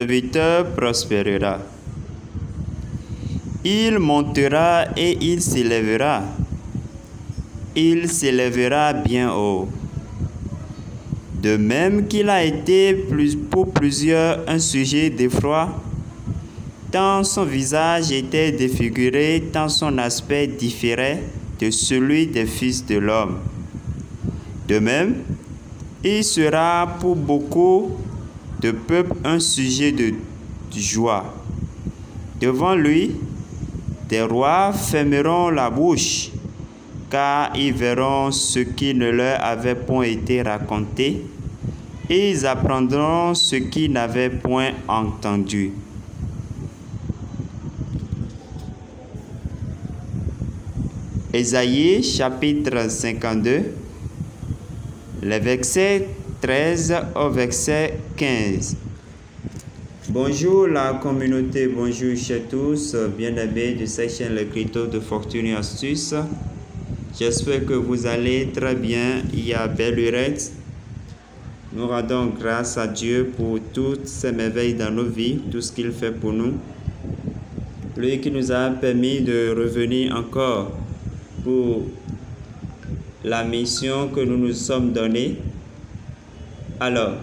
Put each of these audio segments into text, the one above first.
serviteur prospérera. Il montera et il s'élèvera. Il s'élèvera bien haut. De même qu'il a été pour plusieurs un sujet d'effroi, tant son visage était défiguré, tant son aspect différait de celui des fils de l'homme. De même, il sera pour beaucoup de peuples un sujet de joie. Devant lui, des rois fermeront la bouche, car ils verront ce qui ne leur avait point été raconté, et ils apprendront ce qu'ils n'avaient point entendu. Ésaïe chapitre 52, les versets 13 au verset 15. Bonjour la communauté, bonjour chez tous, bien-aimés de cette chaîne Le Crypto de Fortune et Astuces. J'espère que vous allez très bien. Il y a belle lurette. Nous rendons grâce à Dieu pour toutes ces merveilles dans nos vies, tout ce qu'il fait pour nous. Lui qui nous a permis de revenir encore pour la mission que nous nous sommes donnée. Alors,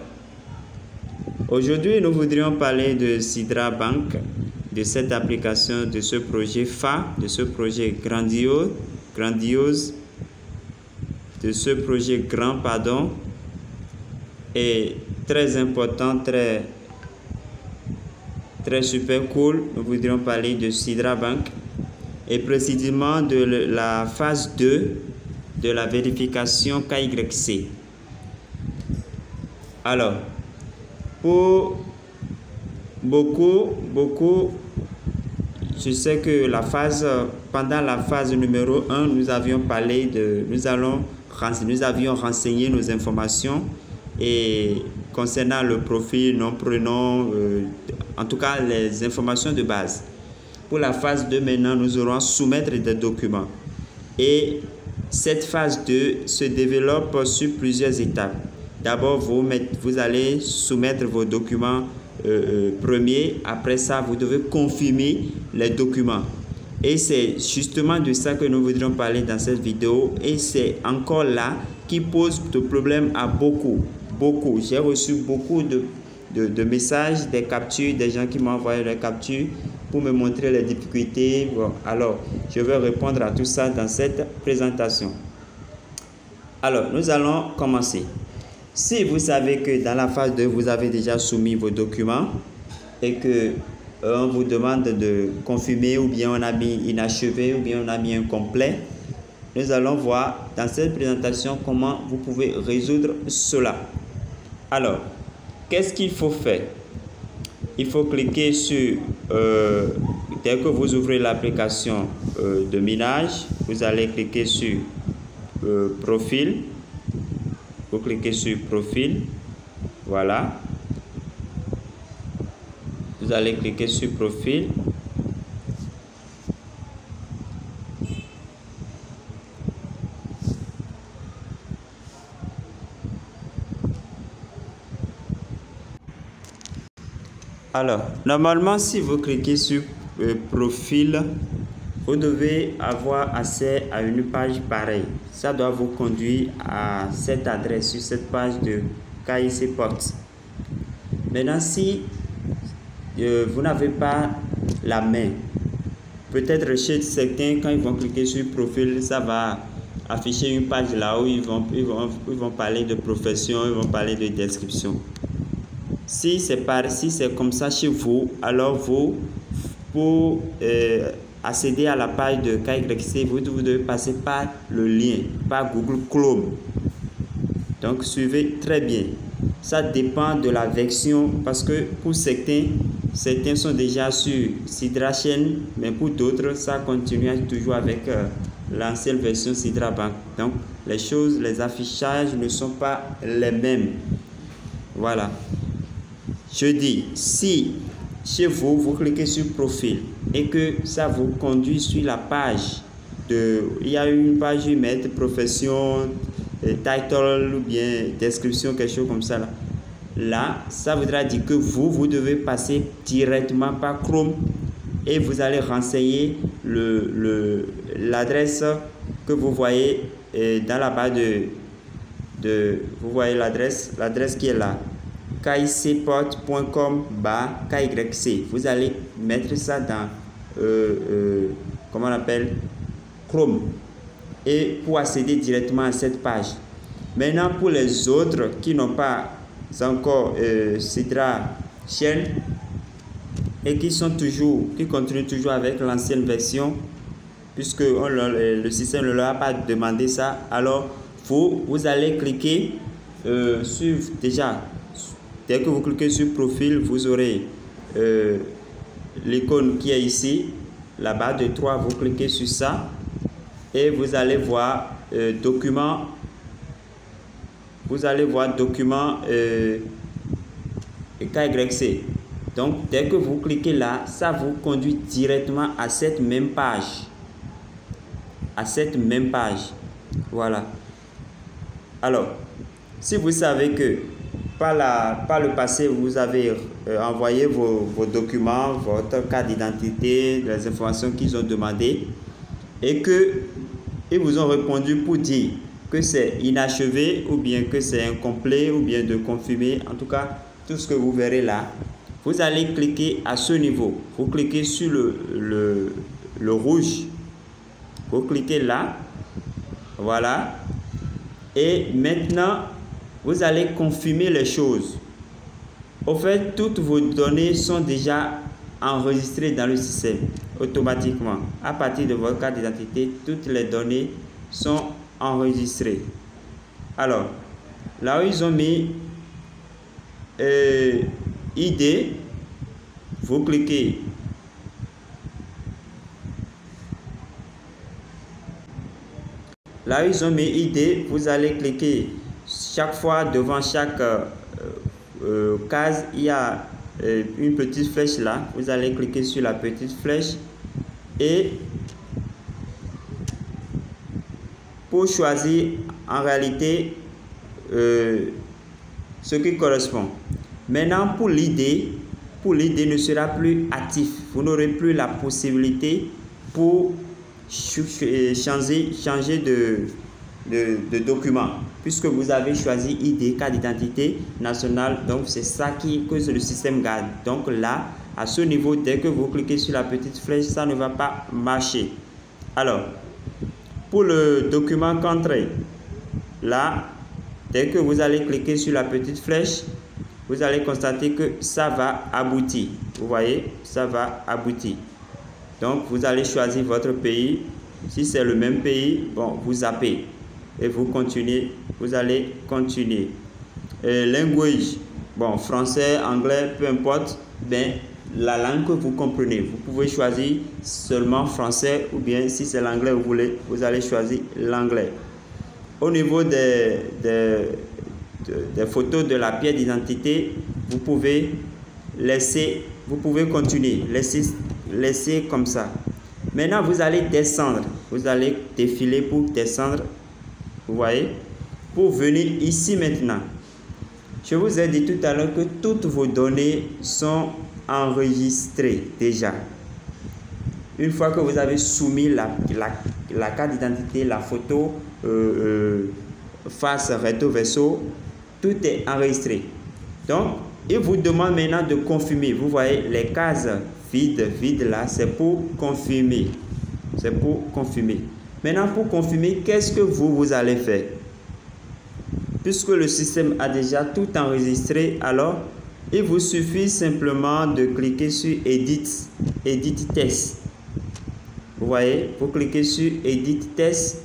aujourd'hui, nous voudrions parler de Sidra Bank, de cette application, de ce projet phare, de ce projet grandiose, de ce projet grand, et très important, très super cool. Nous voudrions parler de Sidra Bank et précisément de la phase 2 de la vérification KYC. Alors, pour beaucoup, je sais que pendant la phase numéro 1, nous avions renseigné nos informations et concernant le profil, nom, prénom, en tout cas les informations de base. Pour la phase 2, maintenant, nous aurons à soumettre des documents. Et cette phase 2 se développe sur plusieurs étapes. D'abord, vous allez soumettre vos documents premiers. Après ça, vous devez confirmer les documents. Et c'est justement de ça que nous voudrions parler dans cette vidéo. Et c'est encore là qui pose de problème à beaucoup. J'ai reçu beaucoup de messages, des captures, des gens qui m'ont envoyé les captures pour me montrer les difficultés. Bon, alors, je vais répondre à tout ça dans cette présentation. Alors, nous allons commencer. Si vous savez que dans la phase 2, vous avez déjà soumis vos documents et que on vous demande de confirmer ou bien on a mis inachevé ou bien on a mis incomplet, nous allons voir dans cette présentation comment vous pouvez résoudre cela. Alors, qu'est-ce qu'il faut faire? Il faut cliquer sur, dès que vous ouvrez l'application de minage, vous allez cliquer sur profil. Vous cliquez sur profil, voilà. Vous allez cliquer sur profil. Alors, normalement, si vous cliquez sur profil, vous devez avoir accès à une page pareille. Ça doit vous conduire à cette adresse, sur cette page de KIC Ports. Maintenant, si vous n'avez pas la main, peut-être chez certains, quand ils vont cliquer sur profil, ça va afficher une page là où ils vont parler de profession, ils vont parler de description. Si c'est comme ça chez vous, alors pour accéder à la page de KYC, vous devez passer par le lien, par Google Chrome. Donc, suivez très bien. Ça dépend de la version parce que pour certains sont déjà sur Sidra Chain, mais pour d'autres, ça continue toujours avec l'ancienne version Sidra Bank. Donc, les affichages ne sont pas les mêmes. Voilà. Je dis, si chez vous, vous cliquez sur profil et que ça vous conduit sur la page il y a une page où mettre profession, title ou bien description, quelque chose comme ça là. là, ça voudra dire que vous devez passer directement par Chrome et vous allez renseigner l'adresse que vous voyez dans la barre vous voyez l'adresse qui est là, kycport.com/kyc. Vous allez mettre ça dans comment on appelle, Chrome, et pour accéder directement à cette page. Maintenant, pour les autres qui n'ont pas encore Sidra Shell et qui continuent toujours avec l'ancienne version, puisque le système ne leur a pas demandé ça, alors vous allez cliquer sur, dès que vous cliquez sur profil, vous aurez l'icône qui est ici, la barre de 3, vous cliquez sur ça et vous allez voir document. Vous allez voir document KYC. Donc, dès que vous cliquez là, ça vous conduit directement à cette même page. Voilà. Alors, si vous savez que par le passé, vous avez envoyé vos documents, votre carte d'identité, les informations qu'ils ont demandées, et qu'ils vous ont répondu pour dire que c'est inachevé ou bien que c'est incomplet ou bien de confirmer, en tout cas, tout ce que vous verrez là, vous allez cliquer à ce niveau. Vous cliquez sur le rouge. Vous cliquez là. Voilà. Et maintenant, vous allez confirmer les choses. Au fait, toutes vos données sont déjà enregistrées dans le système automatiquement. À partir de votre carte d'identité, toutes les données sont enregistrées. Alors, là où ils ont mis ID, vous cliquez. Là où ils ont mis ID, vous allez cliquer. Chaque fois, devant chaque case, il y a une petite flèche là. Vous allez cliquer sur la petite flèche et pour choisir en réalité ce qui correspond. Maintenant, pour l'ID ne sera plus actif. Vous n'aurez plus la possibilité pour changer de document, puisque vous avez choisi ID, carte d'identité nationale. Donc, c'est ça que le système garde. Donc là, à ce niveau, dès que vous cliquez sur la petite flèche, ça ne va pas marcher. Alors, pour le document contré, là, dès que vous allez cliquer sur la petite flèche, vous allez constater que ça va aboutir. Vous voyez, ça va aboutir. Donc, vous allez choisir votre pays. Si c'est le même pays, bon, vous zappez et vous continuez. Vous allez continuer. Language, bon, français, anglais, peu importe. Ben, la langue que vous comprenez. Vous pouvez choisir seulement français ou bien si c'est l'anglais vous voulez, vous allez choisir l'anglais. Au niveau des photos de la pièce d'identité, vous pouvez continuer, laisser comme ça. Maintenant, vous allez descendre, vous allez défiler pour descendre, vous voyez, pour venir ici maintenant. Je vous ai dit tout à l'heure que toutes vos données sont enregistrées déjà. Une fois que vous avez soumis la carte d'identité, la photo, face recto verso, tout est enregistré. Donc, il vous demande maintenant de confirmer. Vous voyez les cases vides là, c'est pour confirmer. C'est pour confirmer. Maintenant, pour confirmer, qu'est-ce que vous allez faire? Puisque le système a déjà tout enregistré, alors il vous suffit simplement de cliquer sur Edit Test. Vous voyez, vous cliquez sur Edit Test.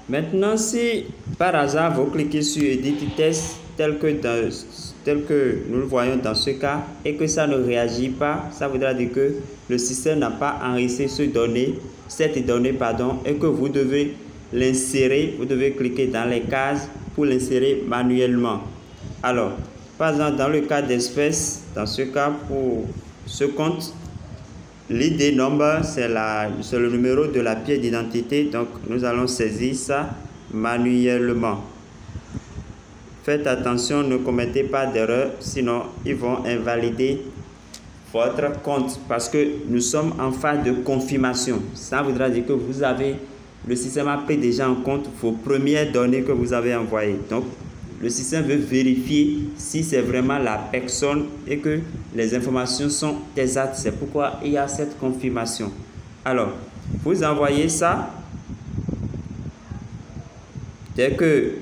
Maintenant, si par hasard vous cliquez sur Edit Test tel que nous le voyons dans ce cas et que ça ne réagit pas, ça voudra dire que le système n'a pas enregistré cette donnée, et que vous devez l'insérer. Vous devez cliquer dans les cases pour l'insérer manuellement. Alors, par exemple, dans le cas d'espèce, dans ce cas, pour ce compte, l'ID number, c'est le numéro de la pièce d'identité. Donc, nous allons saisir ça manuellement. Faites attention, ne commettez pas d'erreur, sinon ils vont invalider votre compte parce que nous sommes en phase de confirmation. Ça voudra dire que le système a pris déjà en compte vos premières données que vous avez envoyées. Donc, le système veut vérifier si c'est vraiment la personne et que les informations sont exactes. C'est pourquoi il y a cette confirmation. Alors, vous envoyez ça. Dès que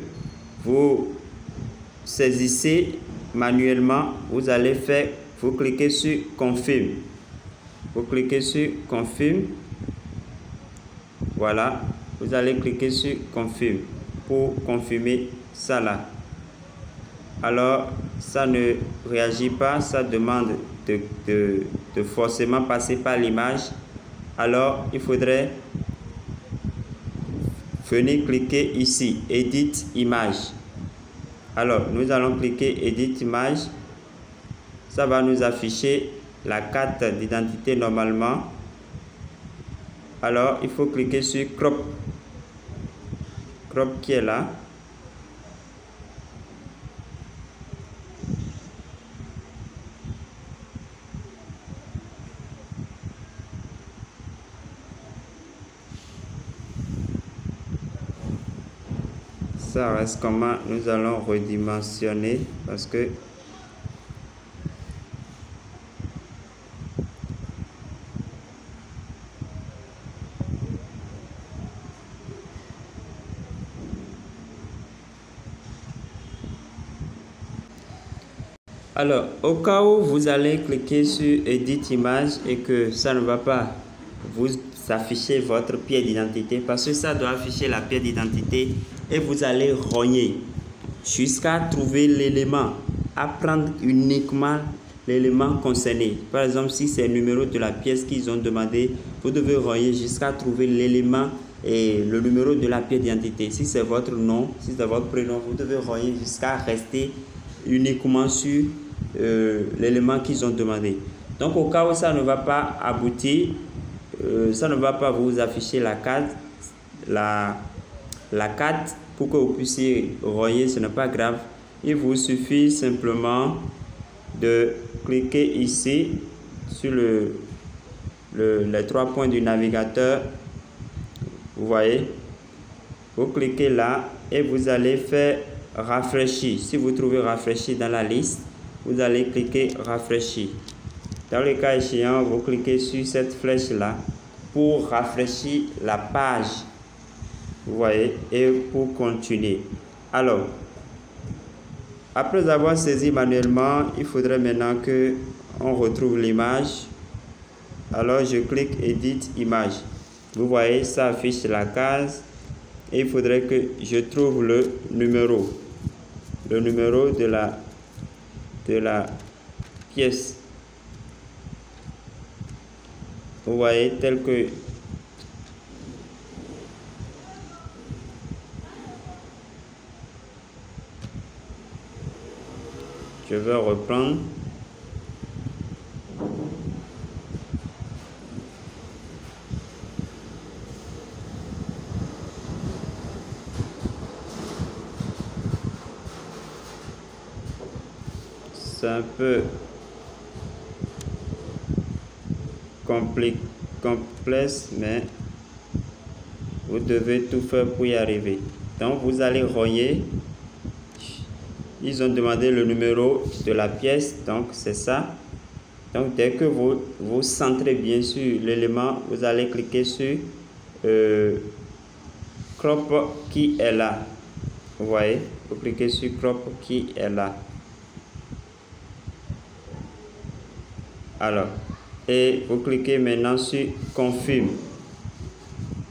vous saisissez manuellement, vous allez faire, vous cliquez sur confirme. Vous cliquez sur confirme. Voilà, vous allez cliquer sur confirme pour confirmer ça là. Alors, ça ne réagit pas, ça demande de forcément passer par l'image. Alors, il faudrait venir cliquer ici, Edit image. Alors, nous allons cliquer Edit image. Ça va nous afficher la carte d'identité normalement. Alors, il faut cliquer sur Crop. Crop qui est là. Ça reste comment nous allons redimensionner parce que alors au cas où vous allez cliquer sur Edit image et que ça ne va pas vous afficher votre pièce d'identité parce que ça doit afficher la pièce d'identité et vous allez rogner jusqu'à trouver l'élément, à prendre uniquement l'élément concerné. Par exemple, si c'est le numéro de la pièce qu'ils ont demandé, vous devez rogner jusqu'à trouver l'élément et le numéro de la pièce d'identité. Si c'est votre nom, si c'est votre prénom, vous devez rogner jusqu'à rester uniquement sur l'élément qu'ils ont demandé. Donc au cas où ça ne va pas aboutir, ça ne va pas vous afficher la carte, la carte pour que vous puissiez rogner, ce n'est pas grave. Il vous suffit simplement de cliquer ici sur les 3 points du navigateur. Vous voyez, vous cliquez là et vous allez faire rafraîchir. Si vous trouvez rafraîchir dans la liste, vous allez cliquer rafraîchir. Dans le cas échéant, vous cliquez sur cette flèche là pour rafraîchir la page. Vous voyez, et pour continuer. Alors, après avoir saisi manuellement, il faudrait maintenant que on retrouve l'image. Alors, je clique Edit image. Vous voyez, ça affiche la case. Et il faudrait que je trouve le numéro de la pièce. Vous voyez, tel que je vais reprendre. C'est un peu complexe, mais vous devez tout faire pour y arriver. Donc vous allez rogner. Ils ont demandé le numéro de la pièce, donc c'est ça. Donc dès que vous centrez bien sur l'élément, vous allez cliquer sur crop qui est là. Vous voyez, vous cliquez sur crop qui est là. Alors, et vous cliquez maintenant sur confirme.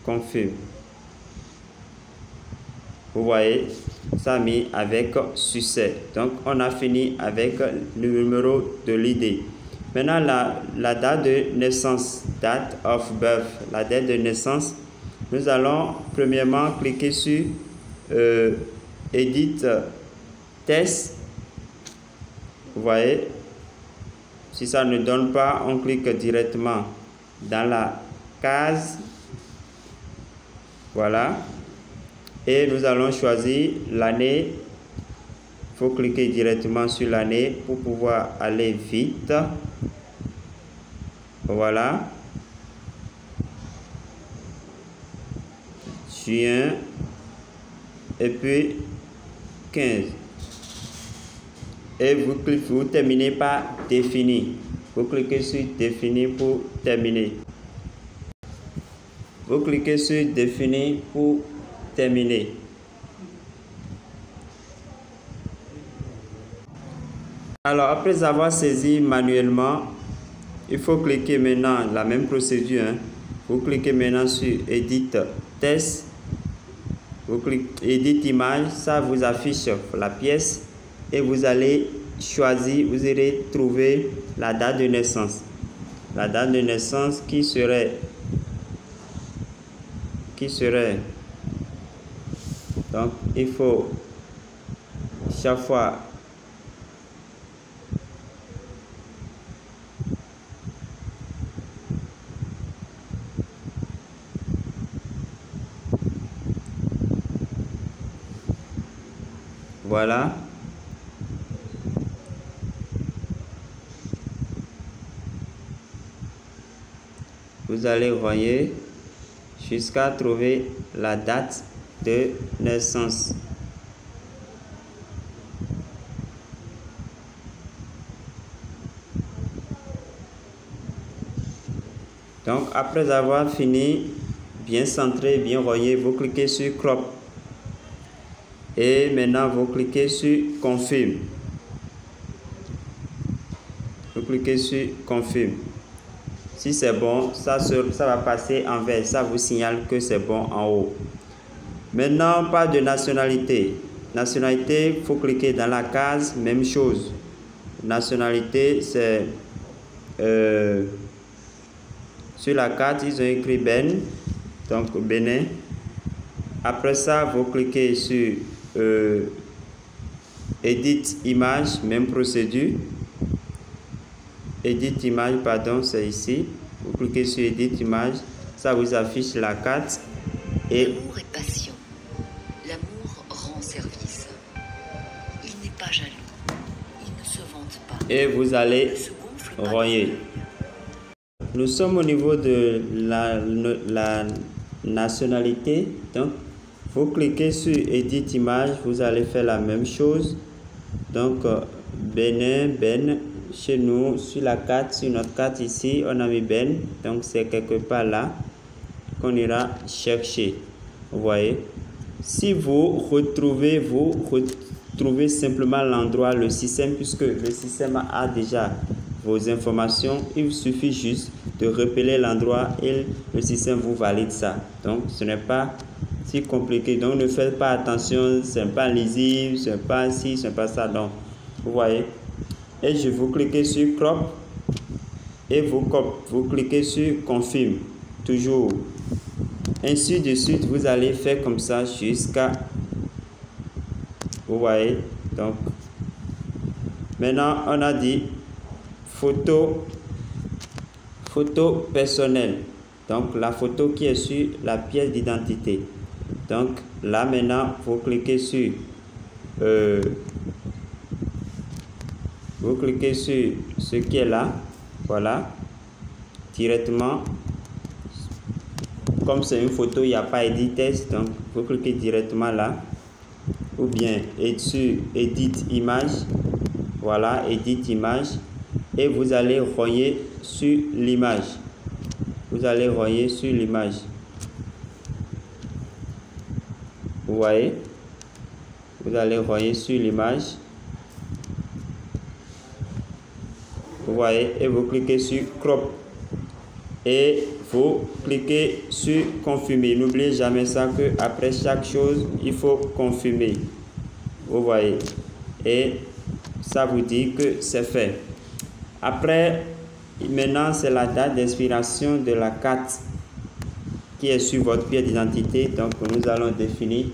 Confirme. Vous voyez, ça a mis avec succès. Donc, on a fini avec le numéro de l'ID. Maintenant, la date de naissance, date of birth, la date de naissance. Nous allons premièrement cliquer sur Edit test. Vous voyez, si ça ne donne pas, on clique directement dans la case. Voilà. Et nous allons choisir l'année. Il faut cliquer directement sur l'année pour pouvoir aller vite. Voilà. Juin. Et puis 15. Et vous terminez par définir. Vous cliquez sur définir pour terminer. Vous cliquez sur définir pour terminer. Alors, après avoir saisi manuellement, il faut cliquer maintenant la même procédure. Vous cliquez maintenant sur Edit Test. Vous cliquez Edit Image. Ça vous affiche la pièce. Et vous allez choisir, vous allez trouver la date de naissance. La date de naissance qui serait donc il faut chaque fois voilà. Vous allez rogner jusqu'à trouver la date de naissance. Donc, après avoir fini, bien centré, bien rogné, vous cliquez sur Crop. Et maintenant, vous cliquez sur Confirme. Vous cliquez sur Confirme. Si c'est bon, ça va passer en vert. Ça vous signale que c'est bon en haut. Maintenant, pas de nationalité. Nationalité, il faut cliquer dans la case, même chose. Nationalité, c'est... sur la carte, ils ont écrit Ben. Donc, Bénin. Après ça, vous cliquez sur Edit Image, même procédure. Edit Image, pardon, c'est ici. Vous cliquez sur Edit Image, ça vous affiche la carte. Et l'amour est passion. L'amour rend service. Il n'est pas jaloux. Il ne se vante pas. Et vous allez rogner. Nous sommes au niveau de la nationalité. Donc, vous cliquez sur Edit Image, vous allez faire la même chose. Donc, Bénin, Ben. Chez nous, sur la carte, sur notre carte ici, on a mis Ben. Donc, c'est quelque part là qu'on ira chercher. Vous voyez. Si vous retrouvez simplement l'endroit, le système, puisque le système a déjà vos informations, il suffit juste de repeler l'endroit et le système vous valide ça. Donc, ce n'est pas si compliqué. Donc, ne faites pas attention, ce n'est pas lisible, ce n'est pas ci, ce n'est pas ça. Donc, vous voyez. Et je vous cliquez sur Crop et vous cliquez sur Confirme. Toujours. Ainsi de suite, vous allez faire comme ça jusqu'à... Vous voyez. Donc, maintenant, on a dit photo personnelle. Donc, la photo qui est sur la pièce d'identité. Donc, là, maintenant, vous cliquez sur... vous cliquez sur ce qui est là, voilà, directement. Comme c'est une photo, il n'y a pas Edit Test, donc vous cliquez directement là. Ou bien sur Edit Image, voilà, Edit Image. Et vous allez rogner sur l'image. Vous allez rogner sur l'image. Vous voyez? Vous allez rogner sur l'image. Vous voyez, et vous cliquez sur Crop et vous cliquez sur Confirmer. N'oubliez jamais ça, que après chaque chose, il faut confirmer. Vous voyez, et ça vous dit que c'est fait. Après, maintenant, c'est la date d'expiration de la carte qui est sur votre pièce d'identité. Donc, nous allons définir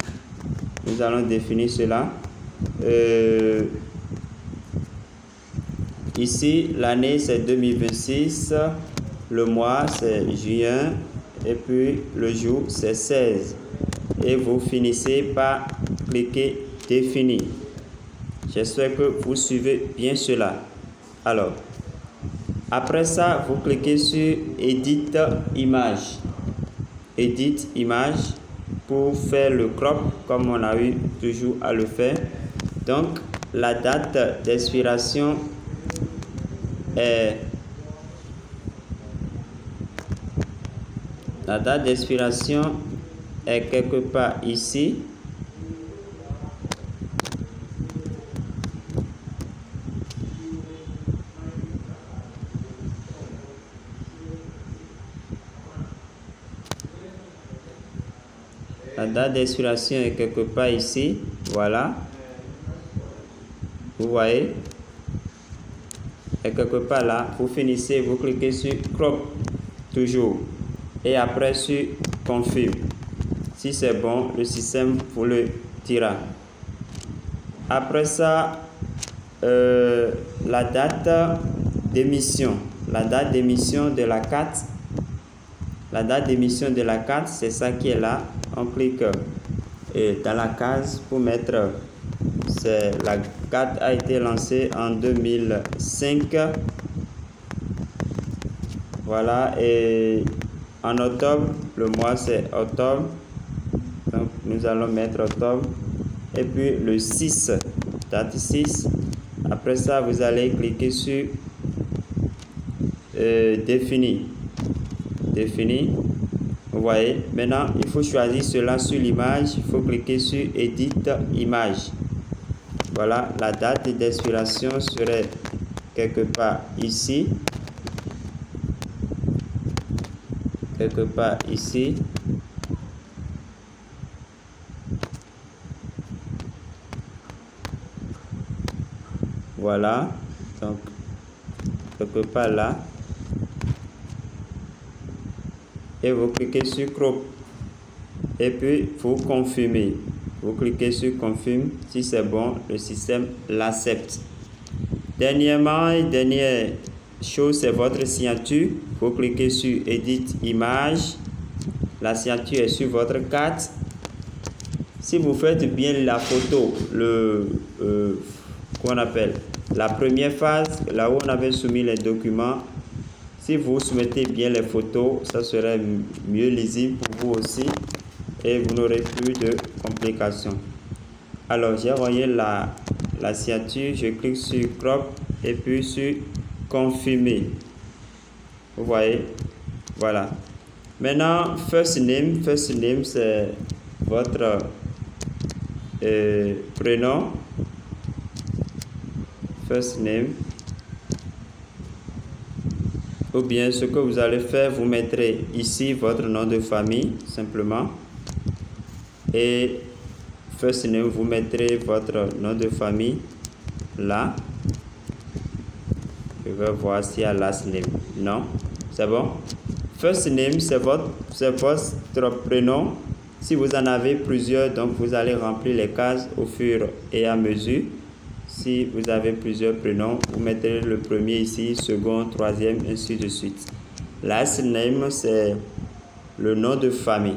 cela. Ici, l'année, c'est 2026. Le mois, c'est juin. Et puis, le jour, c'est 16. Et vous finissez par cliquer définir. J'espère que vous suivez bien cela. Alors, après ça, vous cliquez sur Edit image. Edit image pour faire le crop comme on a eu toujours à le faire. Donc, la date d'expiration est quelque part ici. La date d'expiration est quelque part ici. Voilà. Vous voyez. Et quelque part là. Vous finissez, vous cliquez sur crop. Toujours. Et après sur confirme. Si c'est bon, le système vous le dira. Après ça, la date d'émission. La date d'émission de la carte. La date d'émission de la carte, c'est ça qui est là. On clique dans la case pour mettre, la carte a été lancée en 2005. Voilà, et en octobre, le mois c'est octobre. Donc nous allons mettre octobre. Et puis le 6, date 6. Après ça, vous allez cliquer sur définir. Définir. Vous voyez, maintenant il faut choisir cela sur l'image. Il faut cliquer sur Edit image. Voilà, la date d'expiration serait quelque part ici. Quelque part ici. Voilà, donc quelque part là. Et vous cliquez sur crop. Et puis vous confirmez. Vous cliquez sur confirme. Si c'est bon, le système l'accepte. Dernière chose, c'est votre signature. Vous cliquez sur Edit image. La signature est sur votre carte. Si vous faites bien la photo, qu'on appelle la première phase, là où on avait soumis les documents, si vous soumettez bien les photos, ça serait mieux lisible pour vous aussi et vous n'aurez plus de complications. Alors, j'ai envoyé la signature, je clique sur crop et puis sur confirmer. Vous voyez, voilà. Maintenant, first name c'est votre prénom. First name. Ou bien ce que vous allez faire, vous mettrez ici votre nom de famille simplement. Et first name, vous mettrez votre nom de famille là. Je vais voir s'il y a last name. Non, c'est bon. First name, c'est votre prénom. Si vous en avez plusieurs, donc vous allez remplir les cases au fur et à mesure. Si vous avez plusieurs prénoms, vous mettez le premier ici, second, troisième, ainsi de suite. Last name, c'est le nom de famille.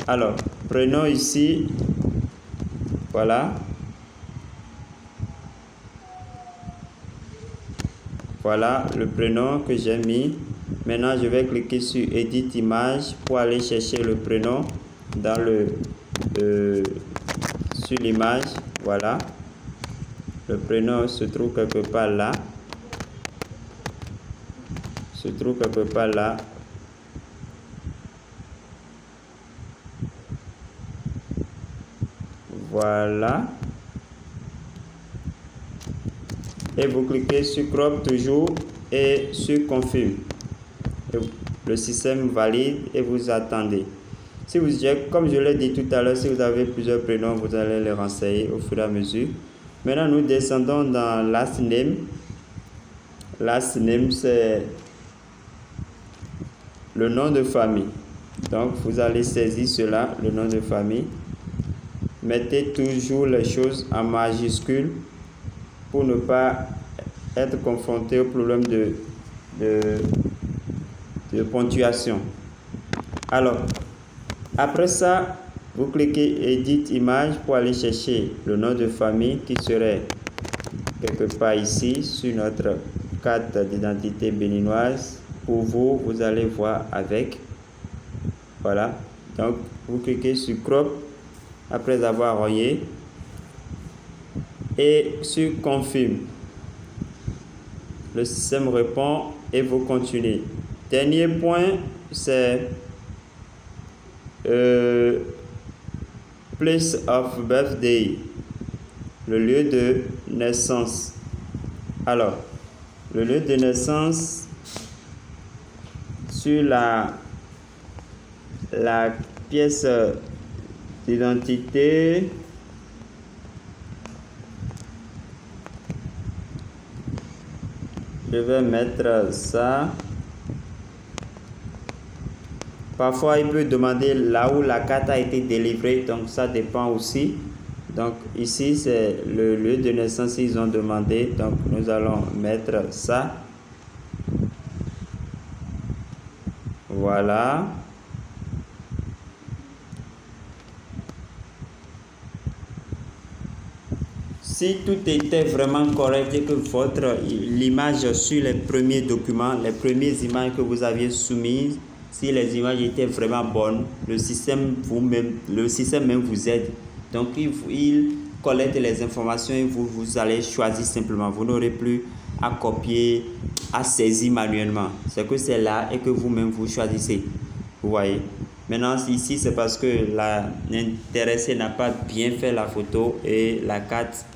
Alors, prénom ici, voilà. Voilà le prénom que j'ai mis. Maintenant, je vais cliquer sur Edit image pour aller chercher le prénom dans sur l'image. Voilà. Le prénom se trouve quelque part là. Voilà. Et vous cliquez sur crop toujours et sur confirme. Le système valide et vous attendez. Si vous, comme je l'ai dit tout à l'heure, si vous avez plusieurs prénoms, vous allez les renseigner au fur et à mesure. Maintenant, nous descendons dans last name. Last name, c'est le nom de famille. Donc, vous allez saisir cela, le nom de famille. Mettez toujours les choses en majuscule pour ne pas être confronté au problème de ponctuation. Alors, après ça, vous cliquez Edit image pour aller chercher le nom de famille qui serait quelque part ici sur notre carte d'identité béninoise. Pour vous, vous allez voir avec. Voilà. Donc, vous cliquez sur Crop après avoir envoyé et sur Confirme. Le système répond et vous continuez. Dernier point, c'est Place of Birthday, le lieu de naissance. Alors, le lieu de naissance sur la pièce d'identité, je vais mettre ça. Parfois, il peut demander là où la carte a été délivrée, donc ça dépend aussi. Donc ici, c'est le lieu de naissance, ils ont demandé, donc nous allons mettre ça. Voilà. Si tout était vraiment correct et que l'image sur les premiers documents, les premières images que vous aviez soumises, si les images étaient vraiment bonnes, le système même vous aide. Donc il collecte les informations et vous allez choisir simplement. Vous n'aurez plus à copier, à saisir manuellement. C'est que c'est là et que vous-même vous choisissez. Vous voyez. Maintenant ici c'est parce que l'intéressé n'a pas bien fait la photo et la carte,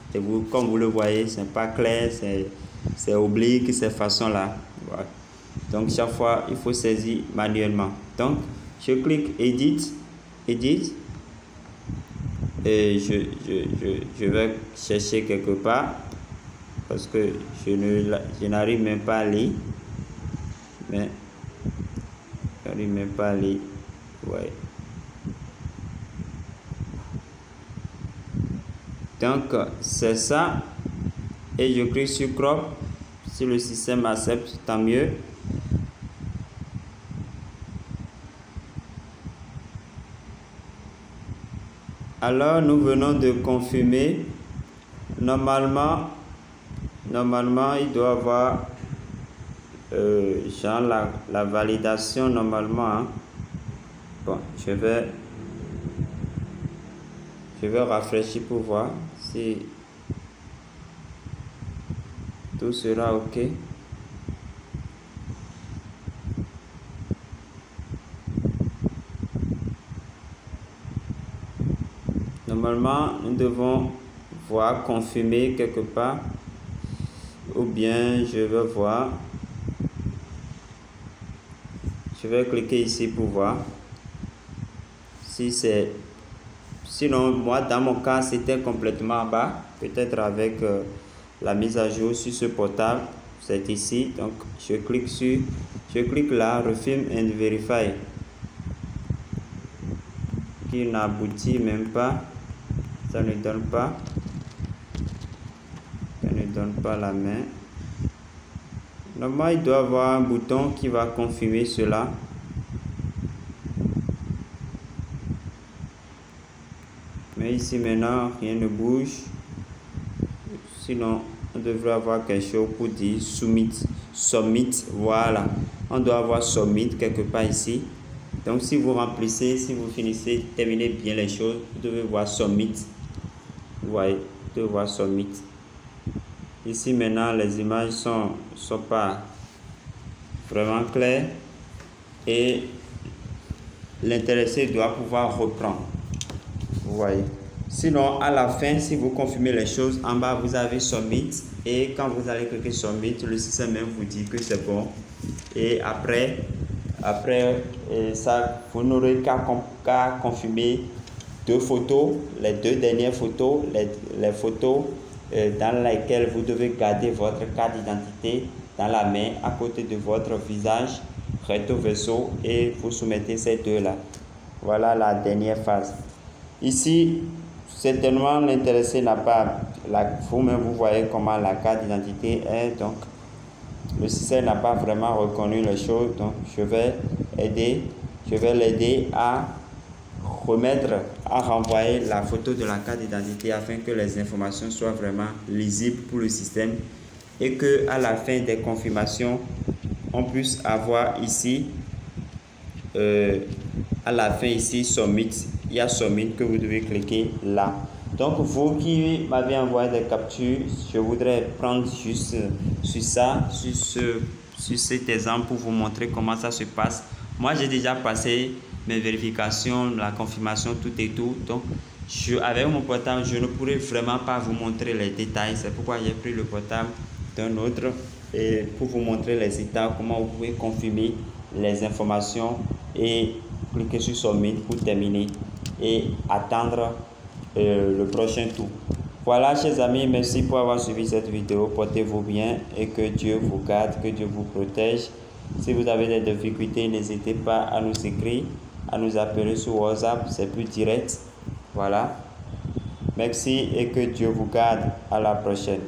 comme vous le voyez, c'est pas clair, c'est oblique, cette façon-là. Voilà. Donc chaque fois il faut saisir manuellement. Donc je clique Edit et je vais chercher quelque part parce que je n'arrive même pas à lire, mais j'arrive même pas à lire. Ouais. Donc c'est ça et je clique sur Crop. Si le système accepte, tant mieux. Alors nous venons de confirmer. Normalement il doit avoir genre la validation normalement, hein. Bon, je vais rafraîchir pour voir si tout sera ok. Normalement, nous devons voir confirmer quelque part, ou bien je vais voir. Je vais cliquer ici pour voir si c'est. Sinon, moi, dans mon cas, c'était complètement en bas. Peut-être avec la mise à jour sur ce portable, c'est ici. Donc, je clique là, Refilm and Verify, qui n'aboutit même pas. Ça ne donne pas. Ça ne donne pas la main. Normalement, il doit y avoir un bouton qui va confirmer cela. Mais ici maintenant, rien ne bouge. Sinon, on devrait avoir quelque chose pour dire Submit. Voilà. On doit avoir Submit quelque part ici. Donc, si vous remplissez, si vous finissez, terminez bien les choses, vous devez voir Submit. Vous voyez, vous devez voir Submit. Ici maintenant, les images sont pas vraiment claires et l'intéressé doit pouvoir reprendre. Vous voyez. Sinon, à la fin, si vous confirmez les choses, en bas, vous avez Submit. Et quand vous allez cliquer Submit, le système même vous dit que c'est bon. Et après ça, vous n'aurez qu'à confirmer deux photos, les deux dernières photos, les photos dans lesquelles vous devez garder votre carte d'identité dans la main à côté de votre visage, recto verso, et vous soumettez ces deux-là. Voilà la dernière phase. Ici, certainement l'intéressé n'a pas, vous-même vous voyez comment la carte d'identité est, donc le système n'a pas vraiment reconnu les choses, donc je vais l'aider à renvoyer la photo de la carte d'identité afin que les informations soient vraiment lisibles pour le système et que à la fin des confirmations, on puisse avoir ici, à la fin ici, Submit. Il y a Submit que vous devez cliquer là. Donc vous qui m'avez envoyé des captures, je voudrais prendre juste sur ça, sur cet exemple pour vous montrer comment ça se passe. Moi j'ai déjà passé mes vérifications, la confirmation, tout et tout. Donc avec mon portable, je ne pourrais vraiment pas vous montrer les détails. C'est pourquoi j'ai pris le portable d'un autre et pour vous montrer les étapes, comment vous pouvez confirmer les informations et cliquer sur Submit pour terminer et attendre le prochain tour. Voilà, chers amis, merci pour avoir suivi cette vidéo. Portez-vous bien et que Dieu vous garde, que Dieu vous protège. Si vous avez des difficultés, n'hésitez pas à nous écrire, à nous appeler sur WhatsApp, c'est plus direct. Voilà. Merci et que Dieu vous garde. À la prochaine.